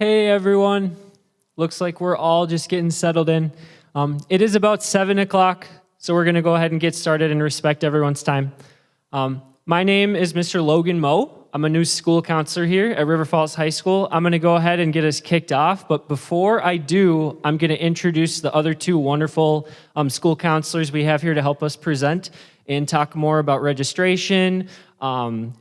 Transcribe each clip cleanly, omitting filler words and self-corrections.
Hey everyone, looks like we're all just getting settled in. It is about 7 o'clock, so we're gonna go ahead and get started and respect everyone's time. My name is Mr. Logan Moe. I'm a new school counselor here at River Falls High School. I'm gonna go ahead and get us kicked off, but before I do, I'm gonna introduce the other two wonderful school counselors we have here to help us present and talk more about registration,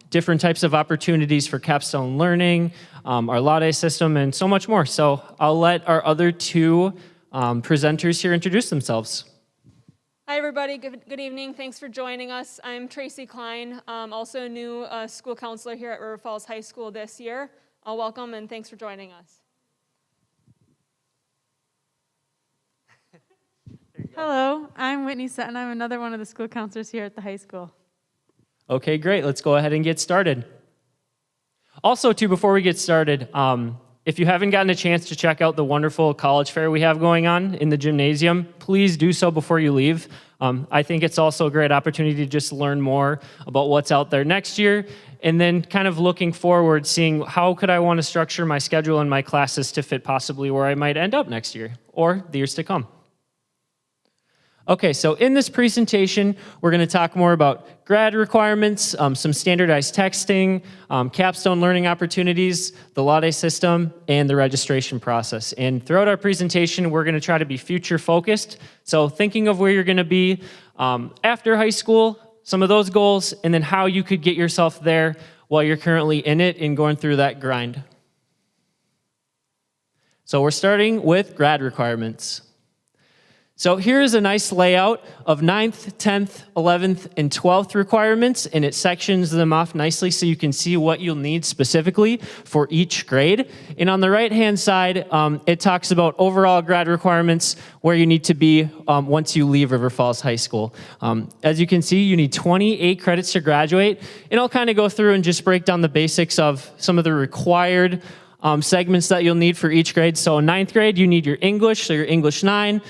different types of opportunities for Capstone learning, our Laude System, and so much more. So I'll let our other two presenters here introduce themselves. Hi everybody, good evening. Thanks for joining us. I'm Tracy Klein, also a new school counselor here at River Falls High School this year. Welcome and thanks for joining us. Hello, I'm Whitney Sutton. I'm another one of the school counselors here at the high school. Okay, great. Let's go ahead and get started. Also, too, before we get started, if you haven't gotten a chance to check out the wonderful college fair we have going on in the gymnasium, please do so before you leave. I think it's also a great opportunity to just learn more about what's out there next year, and then kind of looking forward, seeing how could I want to structure my schedule and my classes to fit possibly where I might end up next year or the years to come. Okay, so in this presentation, we're going to talk more about grad requirements, some standardized texting, capstone learning opportunities, the Laude system, and the registration process. And throughout our presentation, we're going to try to be future focused. So thinking of where you're going to be after high school, some of those goals, and then how you could get yourself there while you're currently in it and going through that grind. So we're starting with grad requirements. So here's a nice layout of 9th, 10th, 11th, and 12th requirements, and it sections them off nicely so you can see what you'll need specifically for each grade. And on the right-hand side, it talks about overall grad requirements, where you need to be once you leave River Falls High School. As you can see, you need 28 credits to graduate, and I'll kind of go through and just break down the basics of some of the required segments that you'll need for each grade. So in 9th grade, you need your English, so your English 9.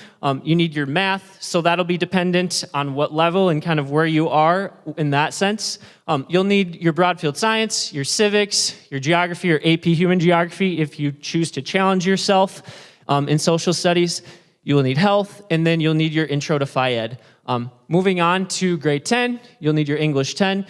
You need your math, so that'll be dependent on what level and kind of where you are in that sense. You'll need your broad field science, your civics, your geography or AP human geography if you choose to challenge yourself in social studies. You will need health, and then you'll need your intro to Phi Ed. Moving on to grade 10, you'll need your English 10.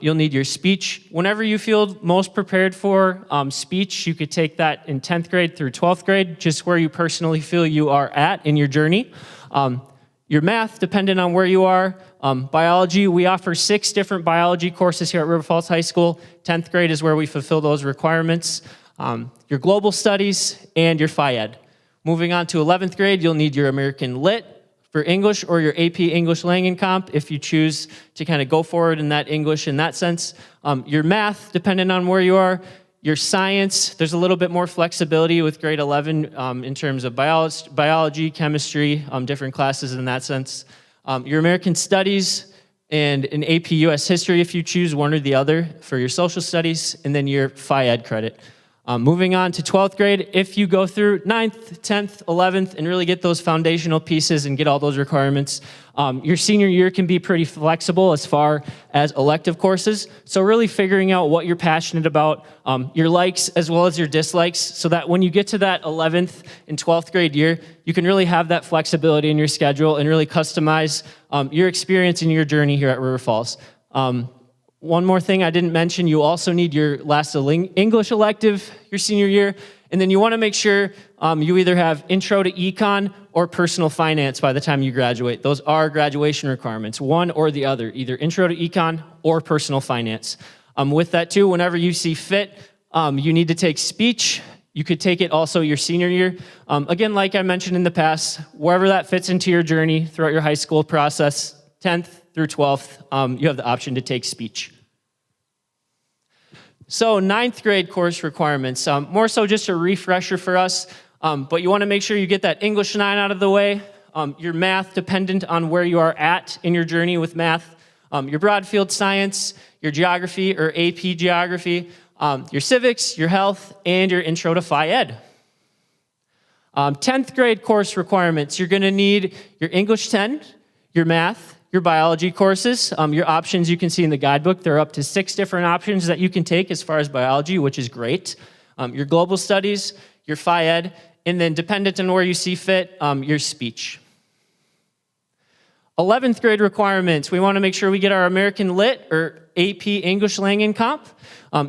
You'll need your speech. Whenever you feel most prepared for speech, you could take that in 10th grade through 12th grade, just where you personally feel you are at in your journey. Your math, depending on where you are. Biology, we offer 6 different biology courses here at River Falls High School. 10th grade is where we fulfill those requirements. Your global studies and your Phi Ed. Moving on to 11th grade, you'll need your American Lit for English or your AP English Language Comp if you choose to kind of go forward in that English in that sense. Your math, depending on where you are. Your science, there's a little bit more flexibility with grade 11 in terms of biology, chemistry, different classes in that sense. Your American Studies and an AP US History if you choose one or the other for your social studies, and then your Phi Ed credit. Moving on to 12th grade, if you go through 9th, 10th, 11th, and really get those foundational pieces and get all those requirements, your senior year can be pretty flexible as far as elective courses. So really figuring out what you're passionate about, your likes as well as your dislikes, so that when you get to that 11th and 12th grade year, you can really have that flexibility in your schedule and really customize your experience and your journey here at River Falls. One more thing I didn't mention, you also need your last English elective your senior year, and then you want to make sure you either have intro to econ or personal finance by the time you graduate. Those are graduation requirements, one or the other, either intro to econ or personal finance. With that too, whenever you see fit, you need to take speech. You could take it also your senior year. Again, like I mentioned in the past, wherever that fits into your journey throughout your high school process, 10th through 12th, you have the option to take speech. So 9th grade course requirements, more so just a refresher for us, but you want to make sure you get that English 9 out of the way, your math dependent on where you are at in your journey with math, your broad field science, your geography or AP geography, your civics, your health, and your intro to Phi Ed. 10th grade course requirements, you're going to need your English 10, your math, your biology courses. Your options you can see in the guidebook. There are up to 6 different options that you can take as far as biology, which is great. Your global studies, your Phi Ed, and then dependent on where you see fit, your speech. 11th grade requirements, we want to make sure we get our American Lit or AP English Lang Comp,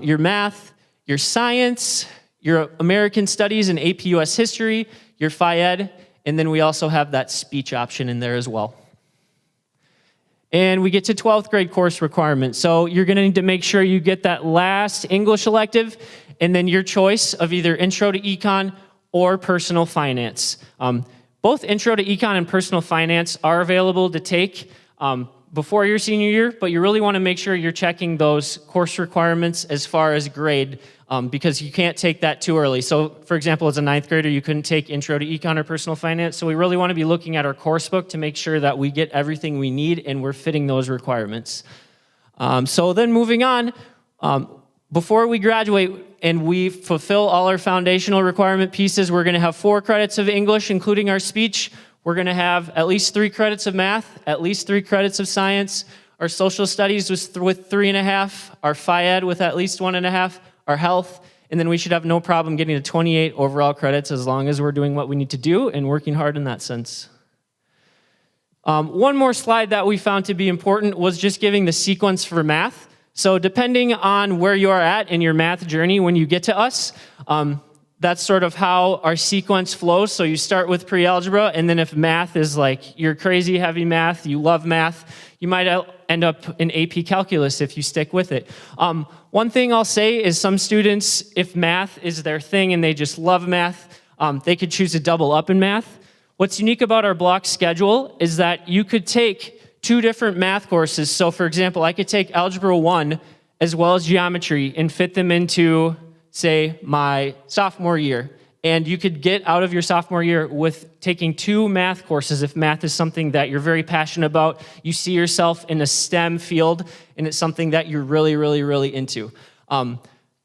your math, your science, your American Studies and AP US History, your Phi Ed, and then we also have that speech option in there as well. And we get to 12th grade course requirements. So you're going to need to make sure you get that last English elective, and then your choice of either Intro to Econ or Personal Finance. Both Intro to Econ and Personal Finance are available to take before your senior year, but you really want to make sure you're checking those course requirements as far as grade, because you can't take that too early. So, for example, as a 9th grader, you couldn't take Intro to Econ or Personal Finance, so we really want to be looking at our course book to make sure that we get everything we need and we're fitting those requirements. So then moving on, before we graduate and we fulfill all our foundational requirement pieces, we're going to have 4 credits of English, including our speech. We're going to have at least 3 credits of math, at least 3 credits of science, our social studies with 3.5, our Phi Ed with at least 1.5, our health, and then we should have no problem getting to 28 overall credits as long as we're doing what we need to do and working hard in that sense. One more slide that we found to be important was just giving the sequence for math. So depending on where you are at in your math journey when you get to us, that's sort of how our sequence flows. So you start with pre-algebra, and then if math is like you're crazy heavy math, you love math, you might end up in AP Calculus if you stick with it. One thing I'll say is some students, if math is their thing and they just love math, they could choose to double up in math. What's unique about our block schedule is that you could take 2 different math courses. So for example, I could take Algebra 1 as well as Geometry and fit them into, say, my sophomore year. And you could get out of your sophomore year with taking 2 math courses if math is something that you're very passionate about, you see yourself in a STEM field, and it's something that you're really, really, really into.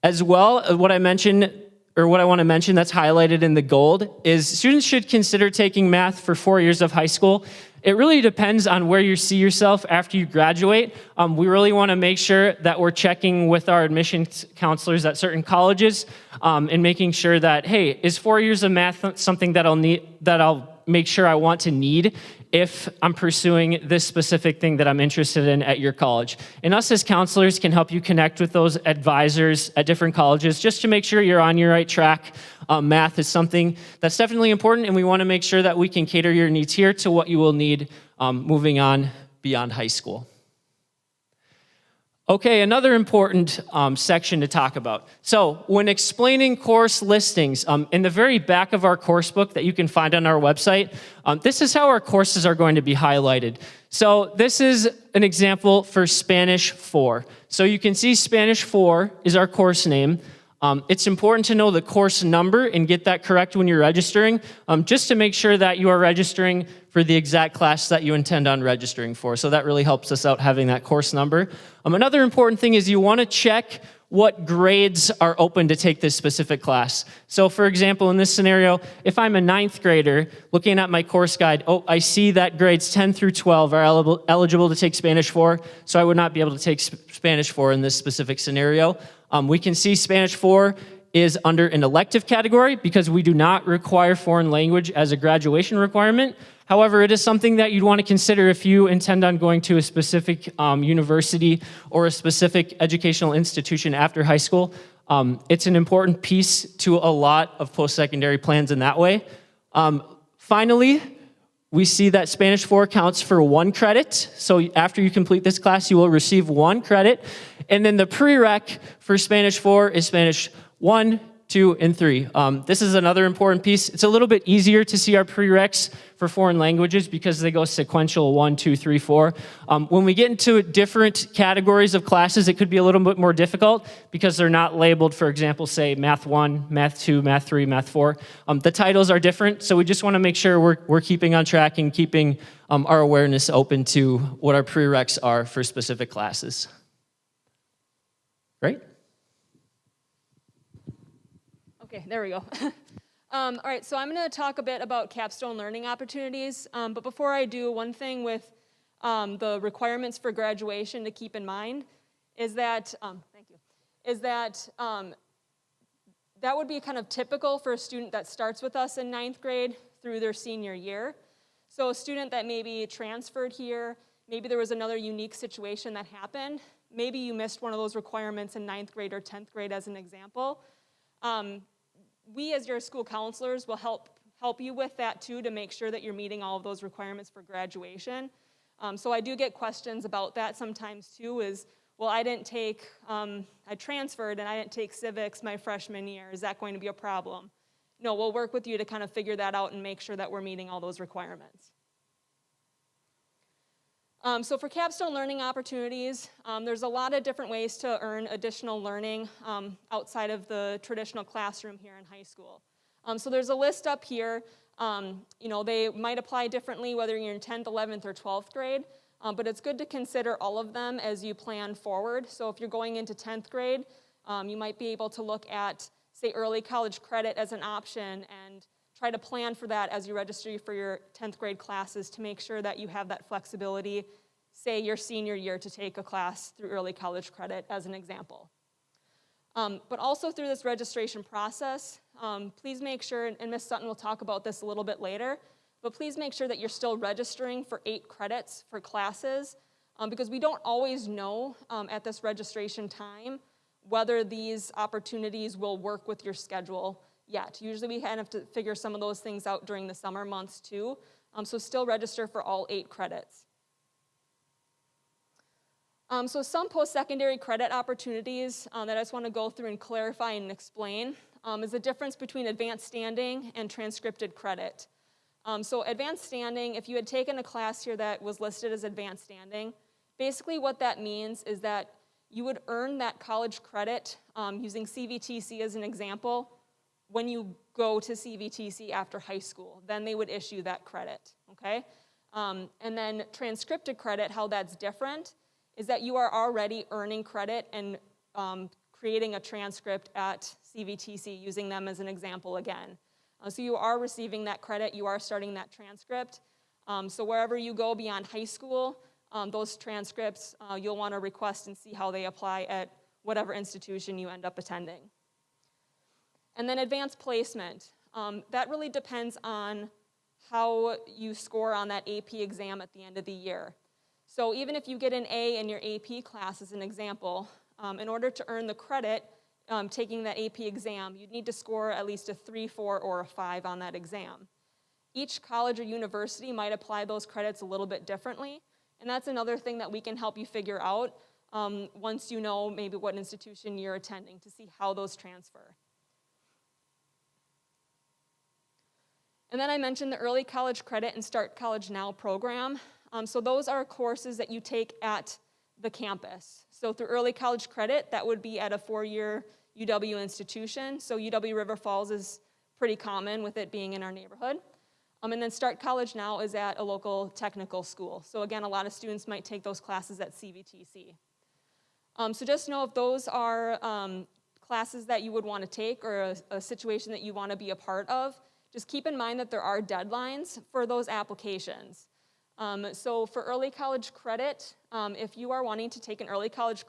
As well, what I mentioned, or what I want to mention that's highlighted in the gold, is students should consider taking math for 4 years of high school. It really depends on where you see yourself after you graduate. We really want to make sure that we're checking with our admissions counselors at certain colleges and making sure that, hey, is 4 years of math something that I'll make sure I want to need if I'm pursuing this specific thing that I'm interested in at your college. And us as counselors can help you connect with those advisors at different colleges just to make sure you're on your right track. Math is something that's definitely important, and we want to make sure that we can cater your needs here to what you will need moving on beyond high school. Okay, another important section to talk about. So when explaining course listings, in the very back of our course book that you can find on our website, this is how our courses are going to be highlighted. So this is an example for Spanish 4. So you can see Spanish 4 is our course name. It's important to know the course number and get that correct when you're registering, just to make sure that you are registering for the exact class that you intend on registering for. So that really helps us out having that course number. Another important thing is you want to check what grades are open to take this specific class. So for example, in this scenario, if I'm a 9th grader looking at my course guide, I see that grades 10 through 12 are eligible to take Spanish 4, so I would not be able to take Spanish 4 in this specific scenario. We can see Spanish 4 is under an elective category because we do not require foreign language as a graduation requirement. However, it is something that you'd want to consider if you intend on going to a specific university or a specific educational institution after high school. It's an important piece to a lot of post-secondary plans in that way. Finally, we see that Spanish 4 counts for 1 credit. So after you complete this class, you will receive 1 credit. And then the prereq for Spanish 4 is Spanish 1, 2, and 3. This is another important piece. It's a little bit easier to see our prereqs for foreign languages because they go sequential 1, 2, 3, 4. When we get into different categories of classes, it could be a little bit more difficult because they're not labeled, for example, say Math 1, Math 2, Math 3, Math 4. The titles are different, so we just want to make sure we're keeping on track and keeping our awareness open to what our prereqs are for specific classes. Great. Okay, there we go. All right, so I'm going to talk a bit about Capstone learning opportunities. But before I do, one thing with the requirements for graduation to keep in mind is that, That would be kind of typical for a student that starts with us in 9th grade through their senior year. So a student that maybe transferred here, maybe there was another unique situation that happened, maybe you missed one of those requirements in 9th grade or 10th grade as an example. We as your school counselors will help you with that too, to make sure that you're meeting all of those requirements for graduation. So I do get questions about that sometimes too, is, well, I transferred and I didn't take civics my freshman year. Is that going to be a problem? No, we'll work with you to kind of figure that out and make sure that we're meeting all those requirements. So for Capstone learning opportunities, there's a lot of different ways to earn additional learning outside of the traditional classroom here in high school. So there's a list up here. They might apply differently whether you're in 10th, 11th, or 12th grade, but it's good to consider all of them as you plan forward. So if you're going into 10th grade, you might be able to look at, say, early college credit as an option and try to plan for that as you register for your 10th grade classes to make sure that you have that flexibility, say, your senior year to take a class through early college credit as an example. But also through this registration process, please make sure, and Ms. Sutton will talk about this a little bit later, but please make sure that you're still registering for 8 credits for classes, because we don't always know at this registration time whether these opportunities will work with your schedule yet. Usually we kind of have to figure some of those things out during the summer months too, so still register for all 8 credits. So some post-secondary credit opportunities that I just want to go through and clarify and explain is the difference between advanced standing and transcripted credit. So advanced standing, if you had taken a class here that was listed as advanced standing, basically what that means is that you would earn that college credit using CVTC as an example when you go to CVTC after high school. Then they would issue that credit, okay? And then transcripted credit, how that's different, is that you are already earning credit and creating a transcript at CVTC, using them as an example again. So you are receiving that credit, you are starting that transcript. So wherever you go beyond high school, those transcripts, you'll want to request and see how they apply at whatever institution you end up attending. And then advanced placement. That really depends on how you score on that AP exam at the end of the year. So even if you get an A in your AP class, as an example, in order to earn the credit taking that AP exam, you'd need to score at least a 3, 4, or a 5 on that exam. Each college or university might apply those credits a little bit differently, and that's another thing that we can help you figure out once you know maybe what institution you're attending, to see how those transfer. And then I mentioned the Early College Credit and Start College Now program. So those are courses that you take at the campus. So through Early College Credit, that would be at a 4-year UW institution. So UW River Falls is pretty common with it being in our neighborhood. And then Start College Now is at a local technical school. So again, a lot of students might take those classes at CVTC. So just know if those are classes that you would want to take or a situation that you want to be a part of, just keep in mind that there are deadlines for those applications. So for early college credit, if you are wanting to take an early college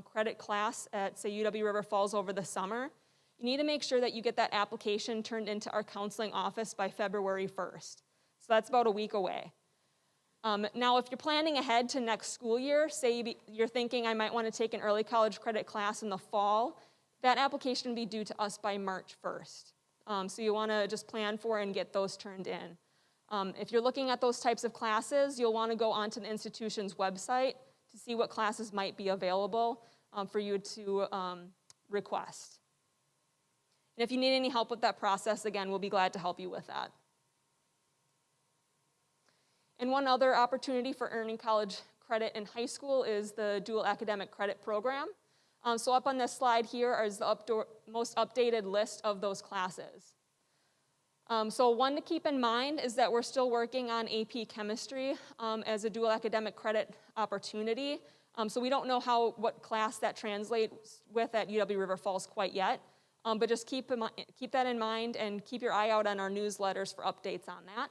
credit class at, say, UW River Falls over the summer, you need to make sure that you get that application turned into our counseling office by February 1st. So that's about a week away. Now, if you're planning ahead to next school year, say you're thinking I might want to take an early college credit class in the fall, that application will be due to us by March 1st. So you want to just plan for and get those turned in. If you're looking at those types of classes, you'll want to go onto the institution's website to see what classes might be available for you to request. And if you need any help with that process, again, we'll be glad to help you with that. And one other opportunity for earning college credit in high school is the Dual Academic Credit Program. So up on this slide here is the most updated list of those classes. So one to keep in mind is that we're still working on AP Chemistry as a dual academic credit opportunity. So we don't know what class that translates with at UW River Falls quite yet, but just keep that in mind and keep your eye out on our newsletters for updates on that.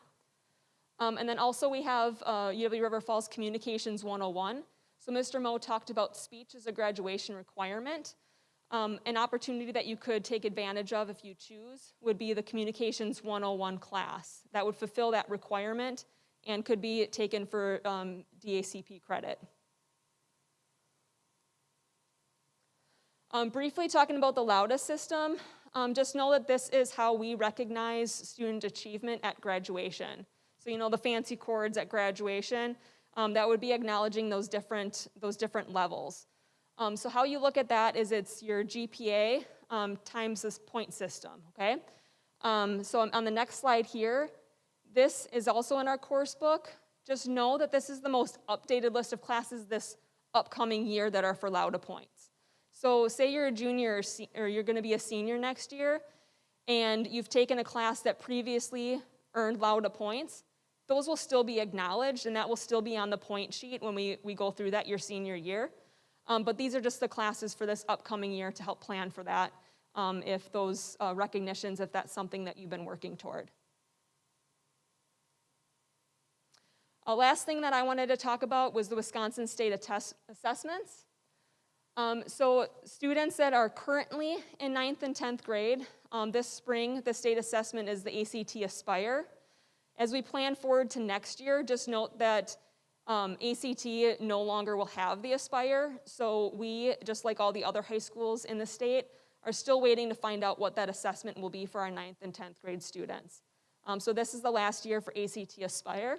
And then also we have UW River Falls Communications 101. So Mr. Moe talked about speech as a graduation requirement. An opportunity that you could take advantage of if you choose would be the Communications 101 class. That would fulfill that requirement and could be taken for DACP credit. Briefly talking about the Laude System, just know that this is how we recognize student achievement at graduation. So you know the fancy chords at graduation, that would be acknowledging those different levels. So how you look at that is it's your GPA times this point system, okay? So on the next slide here, this is also in our course book. Just know that this is the most updated list of classes this upcoming year that are for Laude points. So say you're a junior or you're going to be a senior next year, and you've taken a class that previously earned Laude points, those will still be acknowledged, and that will still be on the point sheet when we go through that your senior year. But these are just the classes for this upcoming year to help plan for that, if those recognitions, if that's something that you've been working toward. Last thing that I wanted to talk about was the Wisconsin State Assessments. So students that are currently in 9th and 10th grade, this spring, the state assessment is the ACT Aspire. As we plan forward to next year, just note that ACT no longer will have the Aspire, so we, just like all the other high schools in the state, are still waiting to find out what that assessment will be for our 9th and 10th grade students. So this is the last year for ACT Aspire.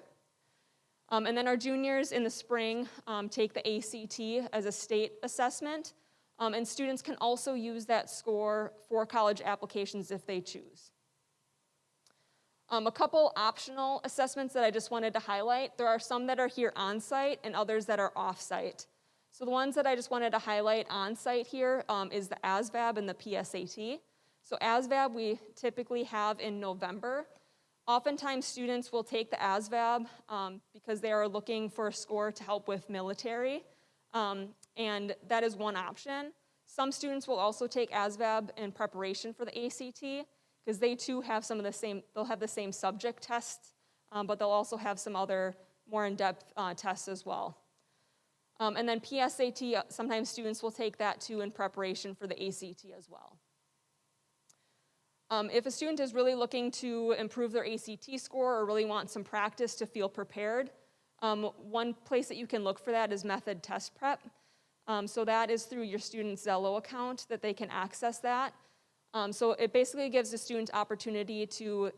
And then our juniors in the spring take the ACT as a state assessment, and students can also use that score for college applications if they choose. A couple optional assessments that I just wanted to highlight. There are some that are here on-site and others that are off-site. So the ones that I just wanted to highlight on-site here is the ASVAB and the PSAT. So ASVAB we typically have in November. Oftentimes students will take the ASVAB because they are looking for a score to help with military, and that is one option. Some students will also take ASVAB in preparation for the ACT, because they too have some of the same, they'll have the same subject tests, but they'll also have some other more in-depth tests as well. And then PSAT, sometimes students will take that too in preparation for the ACT as well. If a student is really looking to improve their ACT score or really want some practice to feel prepared, one place that you can look for that is Method Test Prep. So that is through your student's Zello account that they can access that. So it basically gives the student opportunity to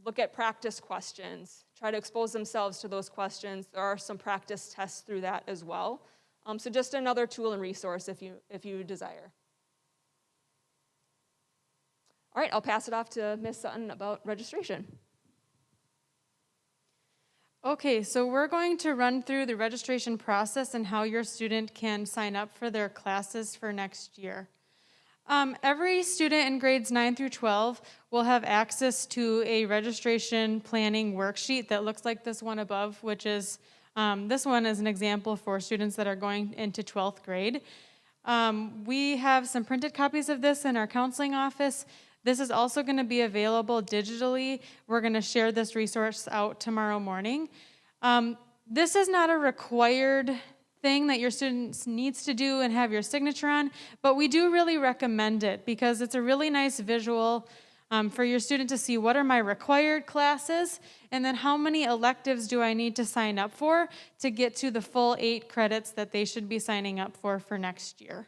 look at practice questions, try to expose themselves to those questions. There are some practice tests through that as well. So just another tool and resource if you desire. All right, I'll pass it off to Ms. Sutton about registration. Okay, so we're going to run through the registration process and how your student can sign up for their classes for next year. Every student in grades 9 through 12 will have access to a registration planning worksheet that looks like this one above, which is, this one is an example for students that are going into 12th grade. We have some printed copies of this in our counseling office. This is also going to be available digitally. We're going to share this resource out tomorrow morning. This is not a required thing that your students needs to do and have your signature on, but we do really recommend it because it's a really nice visual for your student to see what are my required classes and then how many electives do I need to sign up for to get to the full 8 credits that they should be signing up for next year.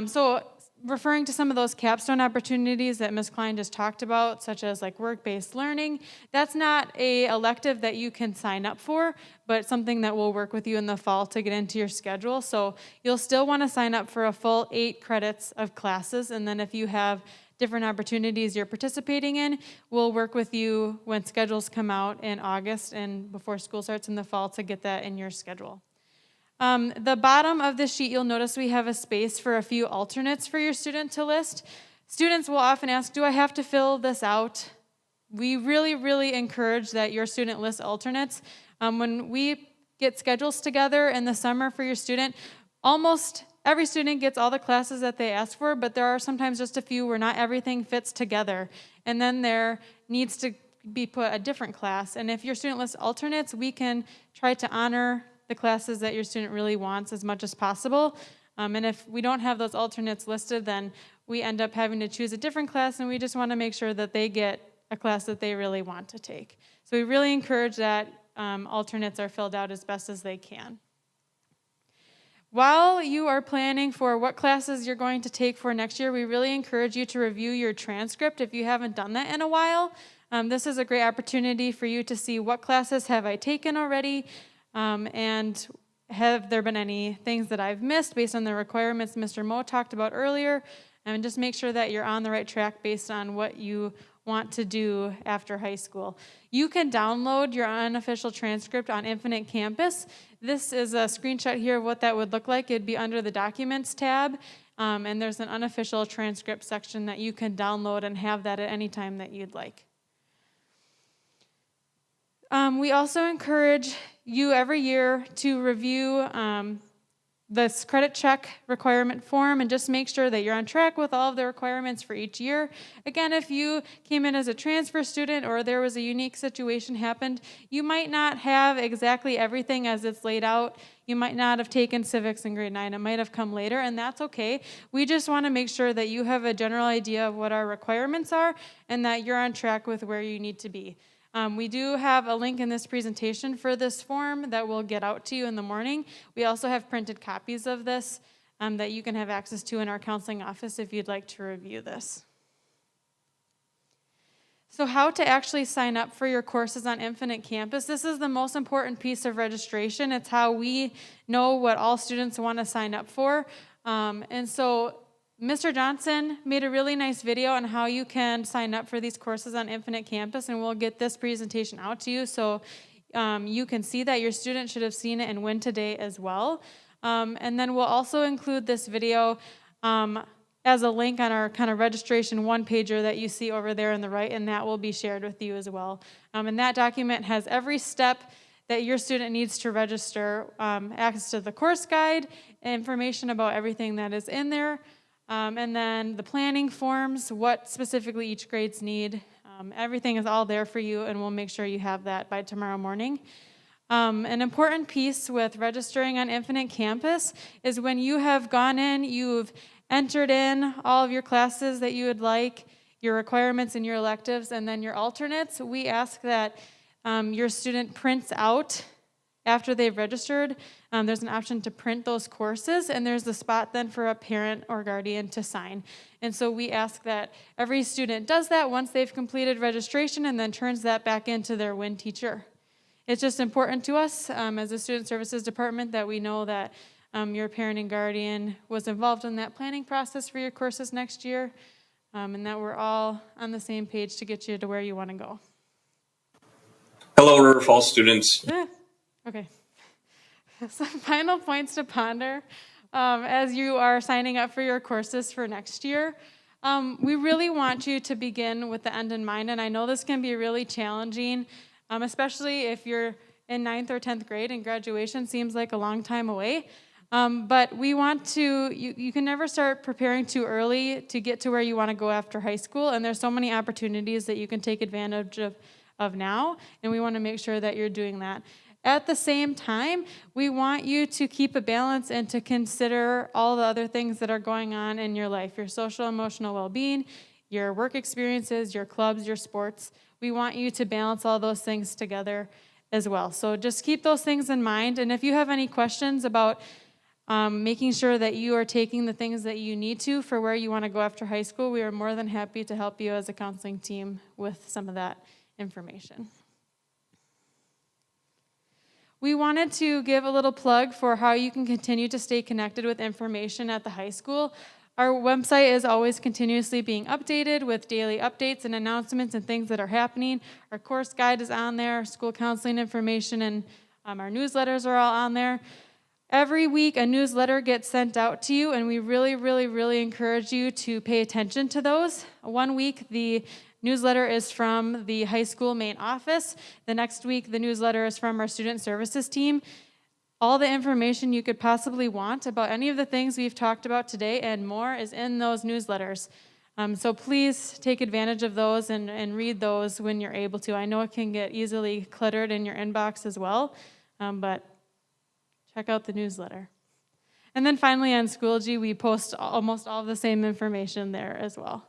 So referring to some of those capstone opportunities that Ms. Klein just talked about, such as like work-based learning, that's not an elective that you can sign up for, but something that will work with you in the fall to get into your schedule. So you'll still want to sign up for a full 8 credits of classes, and then if you have different opportunities you're participating in, we'll work with you when schedules come out in August and before school starts in the fall to get that in your schedule. The bottom of the sheet, you'll notice we have a space for a few alternates for your student to list. Students will often ask, do I have to fill this out? We really, really encourage that your student lists alternates. When we get schedules together in the summer for your student, almost every student gets all the classes that they ask for, but there are sometimes just a few where not everything fits together. And then there needs to be put a different class. And if your student lists alternates, we can try to honor the classes that your student really wants as much as possible. And if we don't have those alternates listed, then we end up having to choose a different class, and we just want to make sure that they get a class that they really want to take. So we really encourage that alternates are filled out as best as they can. While you are planning for what classes you're going to take for next year, we really encourage you to review your transcript if you haven't done that in a while. This is a great opportunity for you to see what classes have I taken already, and have there been any things that I've missed based on the requirements Mr. Moe talked about earlier, and just make sure that you're on the right track based on what you want to do after high school. You can download your unofficial transcript on Infinite Campus. This is a screenshot here of what that would look like. It'd be under the Documents tab, and there's an unofficial transcript section that you can download and have that at any time that you'd like. We also encourage you every year to review this credit check requirement form and just make sure that you're on track with all of the requirements for each year. Again, if you came in as a transfer student or there was a unique situation happened, you might not have exactly everything as it's laid out. You might not have taken civics in grade 9. It might have come later, and that's okay. We just want to make sure that you have a general idea of what our requirements are and that you're on track with where you need to be. We do have a link in this presentation for this form that we'll get out to you in the morning. We also have printed copies of this that you can have access to in our counseling office if you'd like to review this. So how to actually sign up for your courses on Infinite Campus. This is the most important piece of registration. It's how we know what all students want to sign up for. And so Mr. Johnson made a really nice video on how you can sign up for these courses on Infinite Campus, and we'll get this presentation out to you so you can see that your student should have seen it and win today as well. And then we'll also include this video as a link on our kind of registration one-pager that you see over there on the right, and that will be shared with you as well. And that document has every step that your student needs to register, access to the course guide, information about everything that is in there, and then the planning forms, what specifically each grades need. Everything is all there for you, and we'll make sure you have that by tomorrow morning. An important piece with registering on Infinite Campus is when you have gone in, you've entered in all of your classes that you would like, your requirements and your electives, and then your alternates. We ask that your student prints out after they've registered. There's an option to print those courses, and there's a spot then for a parent or guardian to sign. And so we ask that every student does that once they've completed registration and then turns that back into their WIN teacher. It's just important to us as a student services department that we know that your parent and guardian was involved in that planning process for your courses next year, and that we're all on the same page to get you to where you want to go. Hello, River Falls students. Okay. Some final points to ponder as you are signing up for your courses for next year. We really want you to begin with the end in mind, and I know this can be really challenging, especially if you're in 9th or 10th grade and graduation seems like a long time away. But we want to, you can never start preparing too early to get to where you want to go after high school, and there's so many opportunities that you can take advantage of now, and we want to make sure that you're doing that. At the same time, we want you to keep a balance and to consider all the other things that are going on in your life, your social, emotional well-being, your work experiences, your clubs, your sports. We want you to balance all those things together as well. So just keep those things in mind, and if you have any questions about making sure that you are taking the things that you need to for where you want to go after high school, we are more than happy to help you as a counseling team with some of that information. We wanted to give a little plug for how you can continue to stay connected with information at the high school. Our website is always continuously being updated with daily updates and announcements and things that are happening. Our course guide is on there, school counseling information, and our newsletters are all on there. Every week, a newsletter gets sent out to you, and we really, really, really encourage you to pay attention to those. One week, the newsletter is from the high school main office. The next week, the newsletter is from our student services team. All the information you could possibly want about any of the things we've talked about today and more is in those newsletters. So please take advantage of those and read those when you're able to. I know it can get easily cluttered in your inbox as well, but check out the newsletter. And then finally on Schoology, we post almost all of the same information there as well.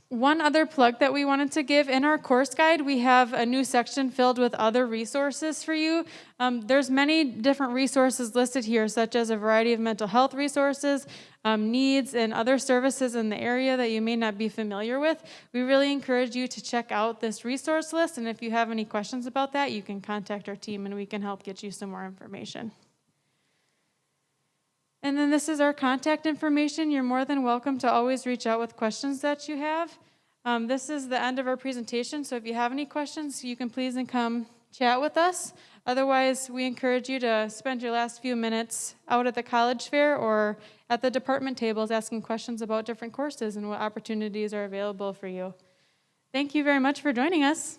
One other plug that we wanted to give, in our course guide, we have a new section filled with other resources for you. There's many different resources listed here, such as a variety of mental health resources, needs, and other services in the area that you may not be familiar with. We really encourage you to check out this resource list, and if you have any questions about that, you can contact our team and we can help get you some more information. And then this is our contact information. You're more than welcome to always reach out with questions that you have. This is the end of our presentation, so if you have any questions, you can please come chat with us. Otherwise, we encourage you to spend your last few minutes out at the college fair or at the department tables asking questions about different courses and what opportunities are available for you. Thank you very much for joining us.